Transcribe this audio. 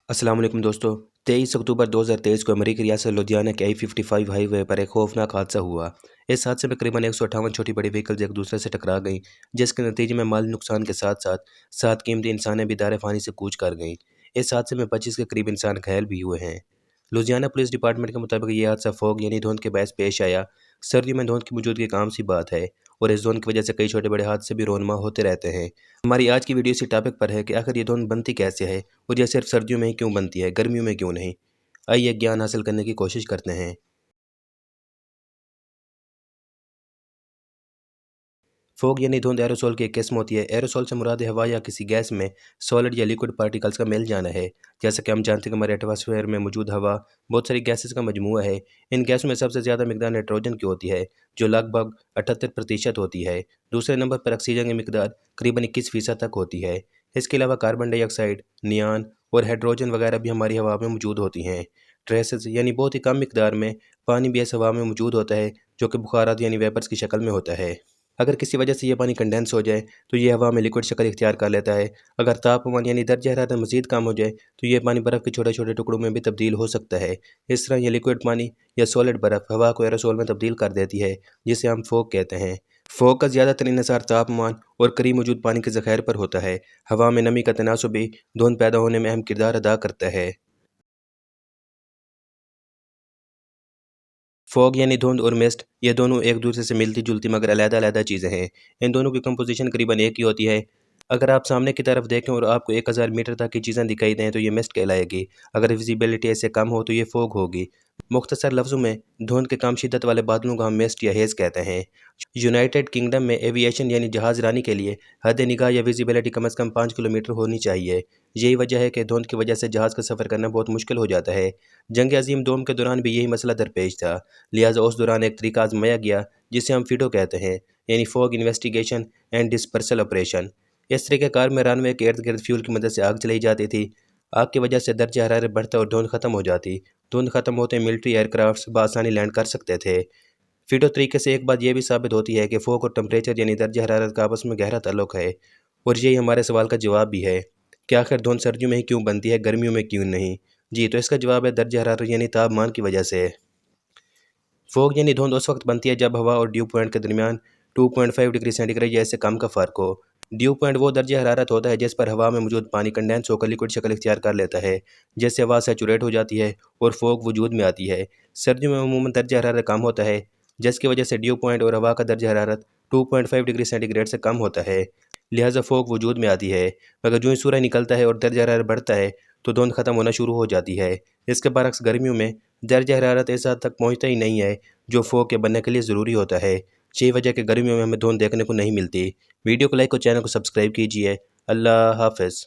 अस्सलाम वालेकुम दोस्तों। 23 अक्टूबर 2023 को अमेरिकी रियासत लुधियाना के I-55 हाईवे पर एक खौफनाक हादसा हुआ। इस हादसे में करीबन 158 छोटी बड़ी व्हीकल्स एक दूसरे से टकरा गईं, जिसके नतीजे में माली नुकसान के साथ साथ 7 कीमती इंसानें भी दार फ़ानी से कूच कर गईं। इस हादसे में 25 के करीब इंसान घायल भी हुए हैं। लुधियाना पुलिस डिपार्टमेंट के मुताबिक ये हादसा फॉग यानी धुंध के बायस पेश आया। सर्दियों में धुंध की मौजूदगी एक आम सी बात है और इस धुंध की वजह से कई छोटे बड़े हादसे भी रोनमा होते रहते हैं। हमारी आज की वीडियो इसी टॉपिक पर है कि आखिर ये धुंध बनती कैसे है और ये सिर्फ सर्दियों में ही क्यों बनती है, गर्मियों में क्यों नहीं। आइए ज्ञान हासिल करने की कोशिश करते हैं। फॉग यानी धुंध एरोसोल की एक किस्म होती है। एरोसोल से मुराद हवा या किसी गैस में सॉलिड या लिक्विड पार्टिकल्स का मिल जाना है। जैसा कि हम जानते हैं कि हमारे एटमॉस्फेयर में मौजूद हवा बहुत सारी गैसेस का मजमूआ है। इन गैसों में सबसे ज़्यादा मिकदार नाइट्रोजन की होती है, जो लगभग 78% होती है। दूसरे नंबर पर ऑक्सीजन की मिकदार करीबन 21% तक होती है। इसके अलावा कार्बन डाइऑक्साइड, नियान और हाइड्रोजन वगैरह भी हमारी हवा में मौजूद होती हैं। ट्रेसेस यानी बहुत ही कम मिकदार में पानी भी इस हवा में मौजूद होता है, जो कि बुखारात यानी वेपर्स की शक्ल में होता है। अगर किसी वजह से ये पानी कंडेंस हो जाए तो ये हवा में लिक्विड शक्ल इख्तियार कर लेता है। अगर तापमान यानी दर्जा हरारत मज़ीद कम हो जाए तो ये पानी बर्फ़ के छोटे छोटे टुकड़ों में भी तब्दील हो सकता है। इस तरह ये लिक्विड पानी या सॉलिड बर्फ़ हवा को एरोसोल में तब्दील कर देती है, जिसे हम फॉग कहते हैं। फॉग का ज़्यादातर इन्हिसार तापमान और करीब मौजूद पानी के ज़खायर पर होता है। हवा में नमी का तनासुब भी धुंध पैदा होने में अहम किरदार अदा करता है। फॉग यानी धुंध और मिस्ट ये दोनों एक दूसरे से मिलती जुलती मगर अलग-अलग चीज़ें हैं। इन दोनों की कंपोजिशन करीबन एक ही होती है। अगर आप सामने की तरफ देखें और आपको 1000 मीटर तक की चीज़ें दिखाई दें तो ये मिस्ट कहलाएगी। अगर विजिबिलिटी इससे कम हो तो ये फॉग होगी। मुख्तसर लफ्ज़ों में धुंध के कम शिद्दत वाले बादलों को हम मिस्ट या हेज़ कहते हैं। यूनाइटेड किंगडम में एविएशन यानी जहाज़ रानी के लिए हद निगाह या विजिबिलिटी कम से कम 5 किलोमीटर होनी चाहिए। यही वजह है कि धुंध की वजह से जहाज़ का सफ़र करना बहुत मुश्किल हो जाता है। जंग अज़ीम दोम के दौरान भी यही मसला दरपेश था। लिहाजा उस दौरान एक तरीका आजमाया गया जिसे हम फिडो कहते हैं, यानी fog investigation and dispersal operation. इस तरीक़ेकार में रनवे के इर्द गिर्द फ्यूल की मदद से आग चलाई जाती थी। आग की वजह से दर्जा हरारत बढ़ता और धुंध ख़त्म हो जाती। धुंध ख़त्म होते मिलिट्री एयरक्राफ्ट बआसानी लैंड कर सकते थे। फिडो तरीके से एक बात यह भी साबित होती है कि फ़ोग और टेम्परेचर यानी दर्जा हरारत का आपस में गहरा ताल्लुक है। और यही हमारे सवाल का जवाब भी है कि आखिर धुंध सर्दियों में ही क्यों बनती है, गर्मियों में क्यों नहीं। जी, तो इसका जवाब है दर्जा हरारत यानी तापमान की वजह से। फॉग यानी धुंध उस वक्त बनती है जब हवा और ड्यू पॉइंट के दरमियान 2.5 डिग्री सेंटीग्रेड या इससे कम का फ़र्क हो। ड्यू पॉइंट वो दर्जा हरारत होता है जिस पर हवा में मौजूद पानी कंडेंस होकर लिक्विड शक्ल इख्तियार कर लेता है, जिससे हवा सैचुरेट हो जाती है और फॉग वजूद में आती है। सर्दियों में अमूमन दर्जा हरारत कम होता है, जिसकी वजह से ड्यू पॉइंट और हवा का दर्जा हरारत 2.5 डिग्री सेंटीग्रेड से कम होता है, लिहाजा फॉग वजूद में आती है। मगर जो ही सूरज निकलता है और दर्जा हरारत बढ़ता है तो धुंध ख़त्म होना शुरू हो जाती है। इसके बरक्स गर्मियों में दर्जा हरारत इस हद तक पहुँचता ही नहीं है जो फॉग के बनने के लिए ज़रूरी होता है। यही वजह कि गर्मियों में हमें धुंध देखने को नहीं मिलती। वीडियो को लाइक और चैनल को सब्सक्राइब कीजिए। अल्लाह हाफ़िज़।